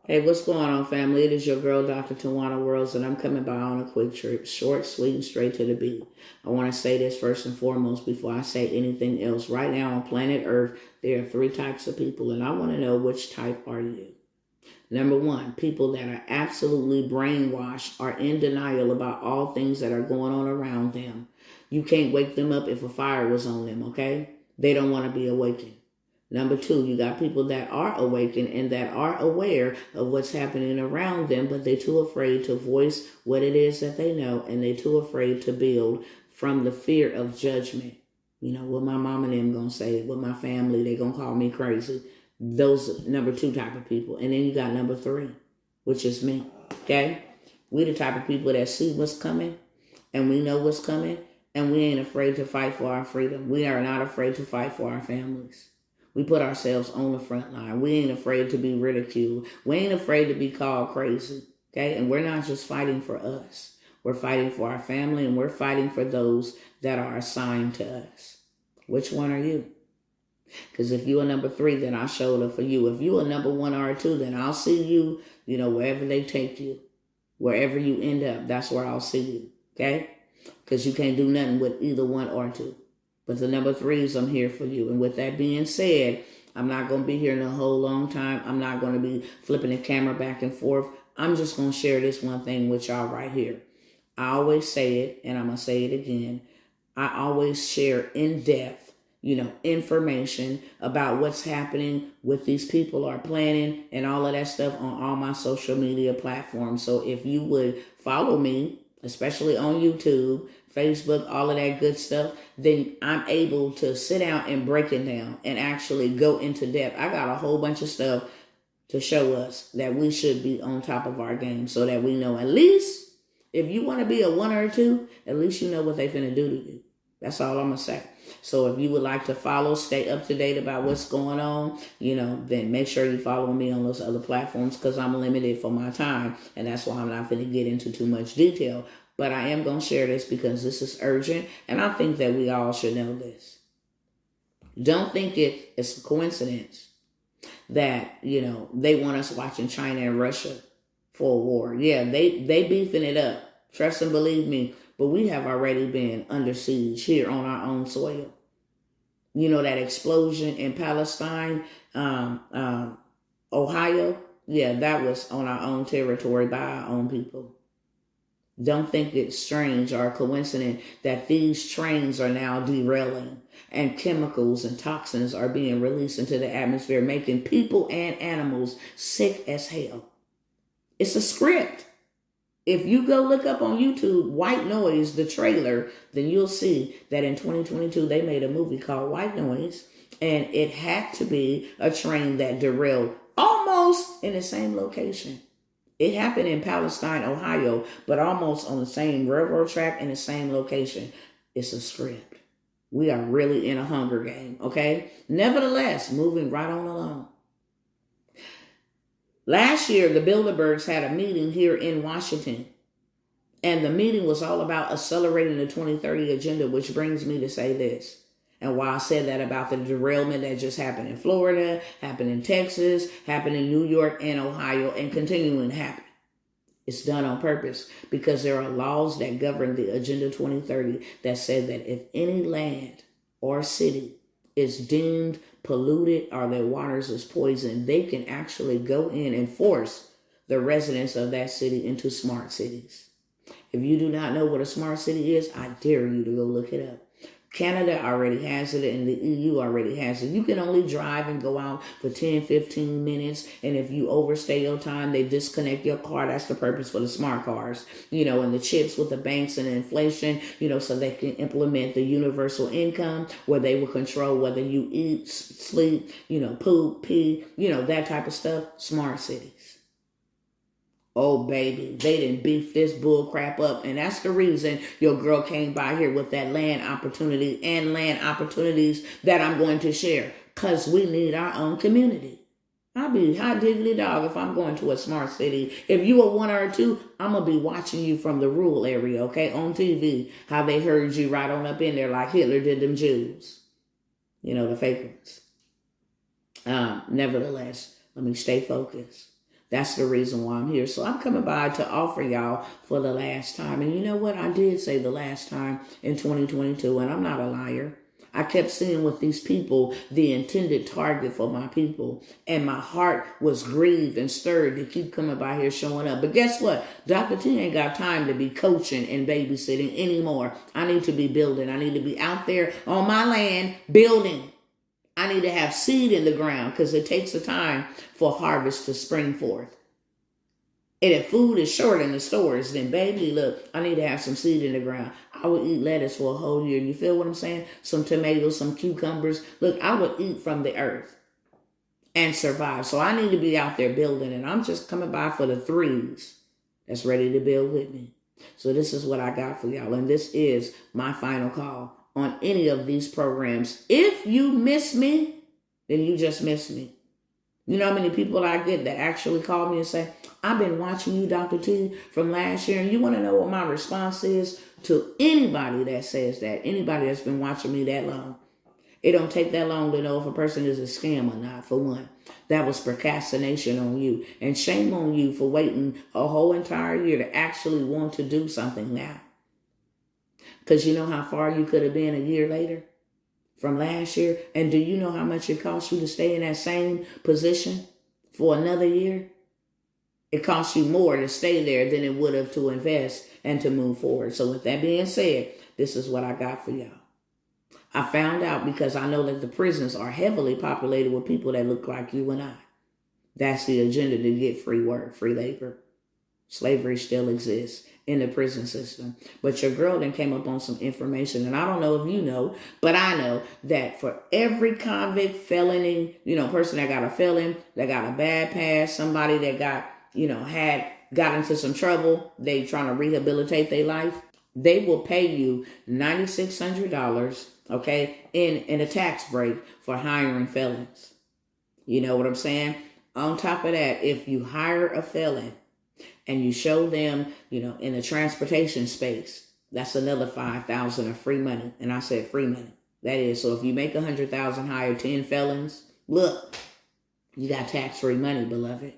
Hey, what's going on, family? It is your girl, Dr. Tawana Worlds, and I'm coming by on a quick trip. Short, sweet, and straight to the beat. I want to say this first and foremost before I say anything else. Right now on planet Earth, there are three types of people, and I want to know, which type are you? Number one, people that are absolutely brainwashed, are in denial about all things that are going on around them. You can't wake them up if a fire was on them, okay? They don't want to be awakened. Number two, you got people that are awakened and that are aware of what's happening around them, but they're too afraid to voice what it is that they know, and they're too afraid to build from the fear of judgment. You know, what my mom and them gonna say, what my family, they gonna call me crazy. Those number two type of people. And then you got number three, which is me, okay? We the type of people that see what's coming, and we know what's coming, and we ain't afraid to fight for our freedom. We are not afraid to fight for our families. We put ourselves on the front line. We ain't afraid to be ridiculed. We ain't afraid to be called crazy, okay? And we're not just fighting for us. We're fighting for our family, and we're fighting for those that are assigned to us. Which one are you? Because if you're a number three, then I showed up for you. If you're a number one or a two, then I'll see you, wherever they take you. Wherever you end up, that's where I'll see you, okay? Because you can't do nothing with either one or two. But the number threes, I'm here for you. And with that being said, I'm not going to be here in a whole long time. I'm not going to be flipping the camera back and forth. I'm just going to share this one thing with y'all right here. I always say it, and I'm going to say it again. I always share in depth, information about what's happening, what these people are planning, and all of that stuff on all my social media platforms. So if you would follow me, especially on YouTube, Facebook, all of that good stuff, then I'm able to sit down and break it down and actually go into depth. I got a whole bunch of stuff to show us that we should be on top of our game, so that we know, at least if you want to be a one or a two, at least you know what they finna do to you. That's all I'm going to say. So if you would like to follow, stay up to date about what's going on, then make sure you follow me on those other platforms, because I'm limited for my time. And that's why I'm not going to get into too much detail. But I am going to share this because this is urgent. And I think that we all should know this. Don't think it's a coincidence that, they want us watching China and Russia for a war. Yeah, they beefing it up. Trust and believe me. But we have already been under siege here on our own soil. That explosion in Palestine, Ohio, yeah, that was on our own territory by our own people. Don't think it's strange or coincident that these trains are now derailing and chemicals and toxins are being released into the atmosphere, making people and animals sick as hell. It's a script. If you go look up on YouTube, White Noise, the trailer, then you'll see that in 2022, they made a movie called White Noise. And it had to be a train that derailed almost in the same location. It happened in Palestine, Ohio, but almost on the same railroad track in the same location. It's a script. We are really in a Hunger Game, okay? Nevertheless, moving right on along. Last year, the Bilderbergs had a meeting here in Washington, and the meeting was all about accelerating the 2030 agenda, which brings me to say this. And why I said that about the derailment that just happened in Florida, happened in Texas, happened in New York and Ohio, and continuing to happen. It's done on purpose because there are laws that govern the Agenda 2030 that said that if any land or city is deemed polluted or their waters is poisoned, they can actually go in and force the residents of that city into smart cities. If you do not know what a smart city is, I dare you to go look it up. Canada already has it, and the EU already has it. You can only drive and go out for 10, 15 minutes. And if you overstay your time, they disconnect your car. That's the purpose for the smart cars, and the chips with the banks and the inflation, so they can implement the universal income where they will control whether you eat, sleep, poop, pee, that type of stuff. Smart cities. Oh, baby, they didn't beef this bull crap up. And that's the reason your girl came by here with that land opportunity and land opportunities that I'm going to share. Because we need our own community. I'll be hot diggity dog if I'm going to a smart city. If you are one or a two, I'm going to be watching you from the rural area, okay, on TV. How they heard you right on up in there like Hitler did them Jews. The fake ones. Nevertheless, let me stay focused. That's the reason why I'm here. So I'm coming by to offer y'all for the last time. And you know what? I did say the last time in 2022, and I'm not a liar. I kept seeing with these people the intended target for my people. And my heart was grieved and stirred to keep coming by here showing up. But guess what? Dr. T ain't got time to be coaching and babysitting anymore. I need to be building. I need to be out there on my land building. I need to have seed in the ground because it takes a time for harvest to spring forth. And if food is short in the stores, then baby, look, I need to have some seed in the ground. I would eat lettuce for a whole year. You feel what I'm saying? Some tomatoes, some cucumbers. Look, I would eat from the earth and survive. So I need to be out there building, and I'm just coming by for the threes that's ready to build with me. So this is what I got for y'all, and this is my final call on any of these programs. If you miss me, then you just miss me. You know how many people I get that actually call me and say, I've been watching you, Dr. T, from last year. And you want to know what my response is to anybody that says that, anybody that's been watching me that long. It don't take that long to know if a person is a scam or not, for one. That was procrastination on you. And shame on you for waiting a whole entire year to actually want to do something now. Because you know how far you could have been a year later from last year? And do you know how much it costs you to stay in that same position for another year? It costs you more to stay there than it would have to invest and to move forward. So with that being said, this is what I got for y'all. I found out because I know that the prisons are heavily populated with people that look like you and I. That's the agenda, to get free work, free labor. Slavery still exists in the prison system. But your girl then came up on some information, and I don't know if you know, but I know that for every convict, felony, person that got a felon, that got a bad past, somebody that got, got into some trouble, they trying to rehabilitate their life, they will pay you $9,600, okay, in a tax break for hiring felons. You know what I'm saying? On top of that, if you hire a felon and you show them, in the transportation space, that's another $5,000 of free money. And I said free money. That is, so if you make $100,000, hire 10 felons, look, you got tax-free money, beloved.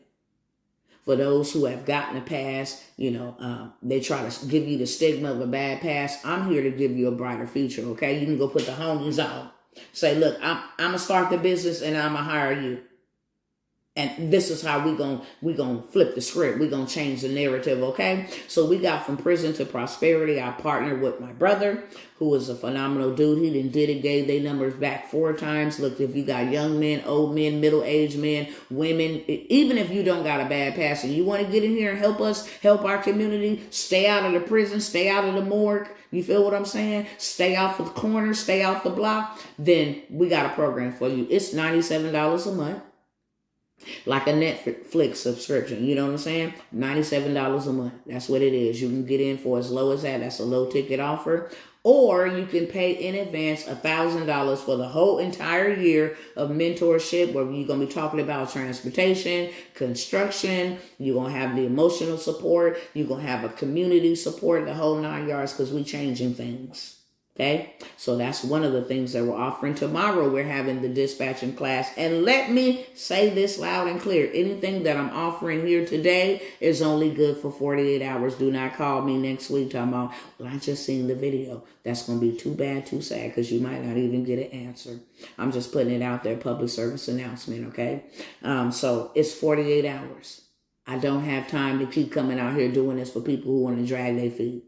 For those who have gotten a pass, they try to give you the stigma of a bad pass. I'm here to give you a brighter future, okay? You can go put the homies on. Say, look, I'm going to start the business and I'm going to hire you. And this is how we gonna flip the script. We're going to change the narrative, okay? So we got from prison to prosperity. I partnered with my brother, who is a phenomenal dude. He did it, gave their numbers back 4 times. Look, if you got young men, old men, middle-aged men, women, even if you don't got a bad past and you want to get in here and help us, help our community, stay out of the prison, stay out of the morgue, you feel what I'm saying? Stay off of the corner, stay off the block, then we got a program for you. It's $97 a month. Like a Netflix subscription, you know what I'm saying? $97 a month. That's what it is. You can get in for as low as that. That's a low ticket offer. Or you can pay in advance $1,000 for the whole entire year of mentorship, where you're going to be talking about transportation, construction. You're going to have the emotional support. You're going to have a community support, the whole 9 yards, because we're changing things. Okay, so that's one of the things that we're offering. Tomorrow, we're having the dispatching class. And let me say this loud and clear. Anything that I'm offering here today is only good for 48 hours. Do not call me next week talking about, well, I just seen the video. That's going to be too bad, too sad, because you might not even get an answer. I'm just putting it out there, public service announcement, okay? So it's 48 hours. I don't have time to keep coming out here doing this for people who want to drag their feet.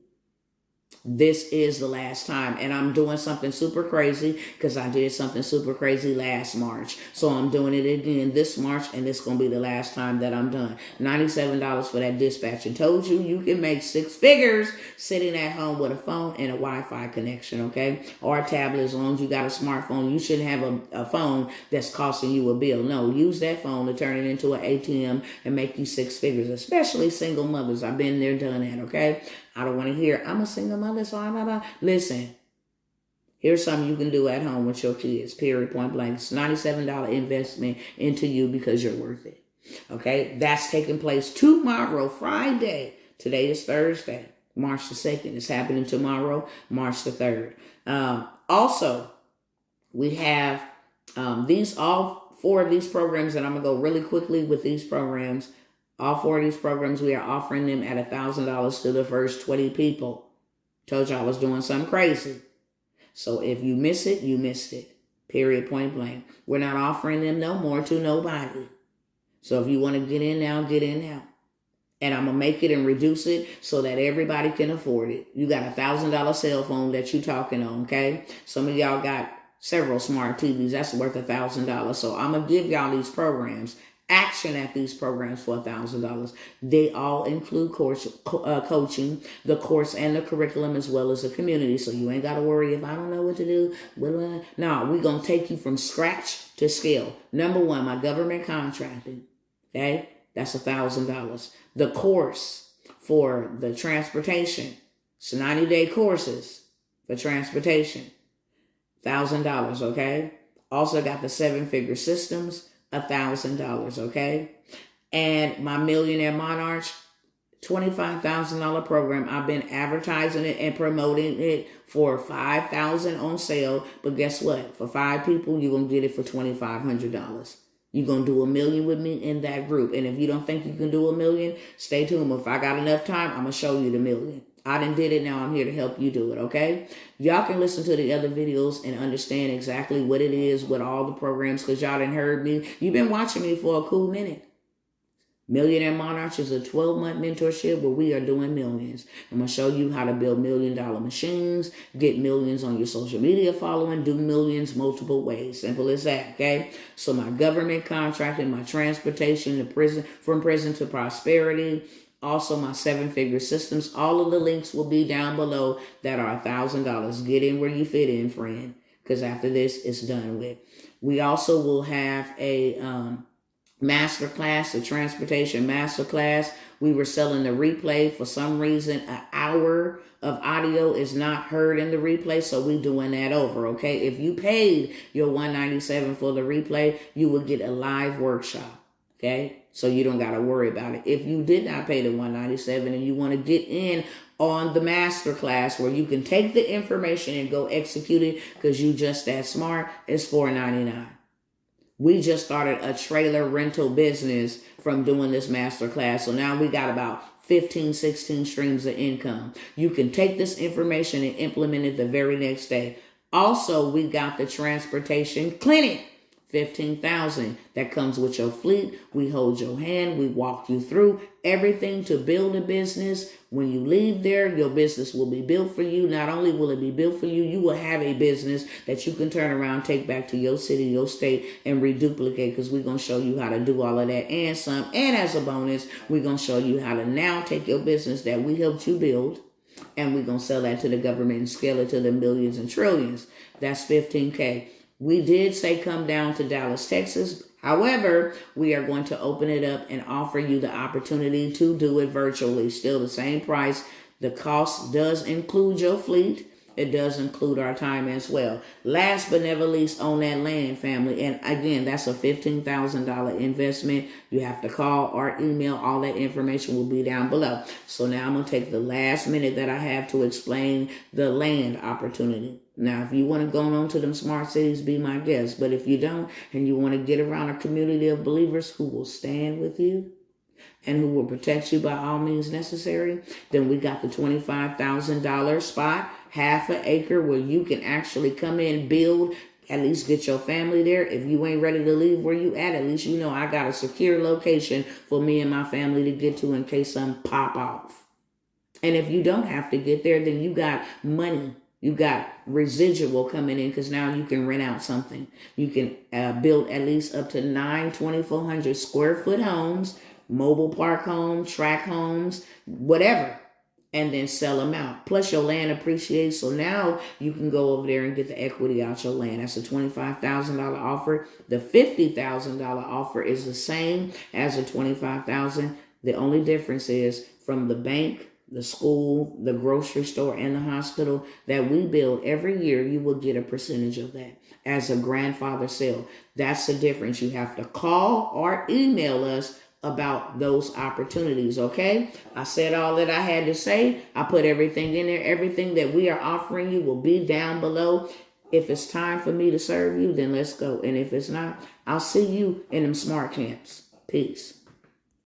This is the last time, and I'm doing something super crazy because I did something super crazy last March. So I'm doing it again this March, and it's going to be the last time that I'm done. $97 for that dispatch. And told you, you can make 6 figures sitting at home with a phone and a Wi-Fi connection, okay? Or a tablet. As long as you got a smartphone, you shouldn't have a phone that's costing you a bill. No, use that phone to turn it into an ATM and make you 6 figures, especially single mothers. I've been there, done that, okay? I don't want to hear, I'm a single mother, so I'm blah. Listen, here's something you can do at home with your kids, period, point blank. It's $97 investment into you because you're worth it. Okay, that's taking place tomorrow, Friday. Today is Thursday, March the 2nd. It's happening tomorrow, March the 3rd. Also, we have all 4 of these programs, and I'm going to go really quickly with these programs. All 4 of these programs, we are offering them at $1,000 to the first 20 people. Told you I was doing something crazy. So if you miss it, you missed it. Period, point blank. We're not offering them no more to nobody. So if you want to get in now, get in now. And I'm going to make it and reduce it so that everybody can afford it. You got $1,000 cell phone that you talking on, okay? Some of y'all got several smart TVs. That's worth $1,000. So I'm going to give y'all these programs. Action at these programs for $1,000. They all include coaching, the course and the curriculum, as well as the community. So you ain't got to worry if I don't know what to do. No, we're going to take you from scratch to scale. Number 1, my government contracting. Okay? That's $1,000. The course for the transportation. It's 90-day courses for transportation. $1,000, okay? Also got the 7-figure systems. $1,000, okay? And my Millionaire Monarch, $25,000 program. I've been advertising it and promoting it for $5,000 on sale. But guess what? For 5 people, you're going to get it for $2,500. You're going to do $1 million with me in that group. And if you don't think you can do $1 million, stay tuned. If I got enough time, I'm going to show you the $1 million. I done did it. Now I'm here to help you do it, okay? Y'all can listen to the other videos and understand exactly what it is with all the programs, because y'all done heard me. You've been watching me for a cool minute. Millionaire Monarch is a 12-month mentorship where we are doing millions. I'm going to show you how to build $1 million machines, get millions on your social media following, do millions multiple ways. Simple as that, okay? So my government contracting, my transportation to prison, from prison to prosperity, also my 7-figure systems. All of the links will be down below that are $1,000. Get in where you fit in, friend, because after this, it's done with. We also will have a Masterclass, the transportation Masterclass. We were selling the replay. For some reason, an hour of audio is not heard in the replay, so we doing that over, okay? If you paid your $197 for the replay, you will get a live workshop, okay? So you don't got to worry about it. If you did not pay the $197 and you want to get in on the Masterclass where you can take the information and go execute it because you just that smart, it's $4.99. We just started a trailer rental business from doing this Masterclass. So now we got about 15, 16 streams of income. You can take this information and implement it the very next day. Also, we got the transportation clinic. $15,000 that comes with your fleet. We hold your hand. We walk you through everything to build a business. When you leave there, your business will be built for you. Not only will it be built for you, you will have a business that you can turn around, take back to your city, your state, and reduplicate, because we're going to show you how to do all of that and some. And as a bonus, we're going to show you how to now take your business that we helped you build, and we're going to sell that to the government and scale it to the millions and trillions. That's $15K. We did say come down to Dallas, Texas. However, we are going to open it up and offer you the opportunity to do it virtually. Still the same price. The cost does include your fleet. It does include our time as well. Last but never least, on that land, family. And again, that's a $15,000 investment. You have to call or email. All that information will be down below. So now I'm going to take the last minute that I have to explain the land opportunity. Now, if you want to go on to them smart cities, be my guest. But if you don't, and you want to get around a community of believers who will stand with you and who will protect you by all means necessary, then we got the $25,000 spot, half an acre, where you can actually come in, build, at least get your family there. If you ain't ready to leave where you at least you know I got a secure location for me and my family to get to in case something pop off. And if you don't have to get there, then you got money. You got residual coming in, because now you can rent out something. You can build at least up to 9 2,400 square foot homes, mobile park homes, track homes, whatever, and then sell them out. Plus your land appreciates, so now you can go over there and get the equity out your land. That's a $25,000 offer. The $50,000 offer is the same as the $25,000. The only difference is from the bank, the school, the grocery store, and the hospital that we build every year, you will get a percentage of that as a grandfather sale. That's the difference. You have to call or email us about those opportunities, okay? I said all that I had to say. I put everything in there. Everything that we are offering you will be down below. If it's time for me to serve you, then let's go. And if it's not, I'll see you in them smart camps. Peace.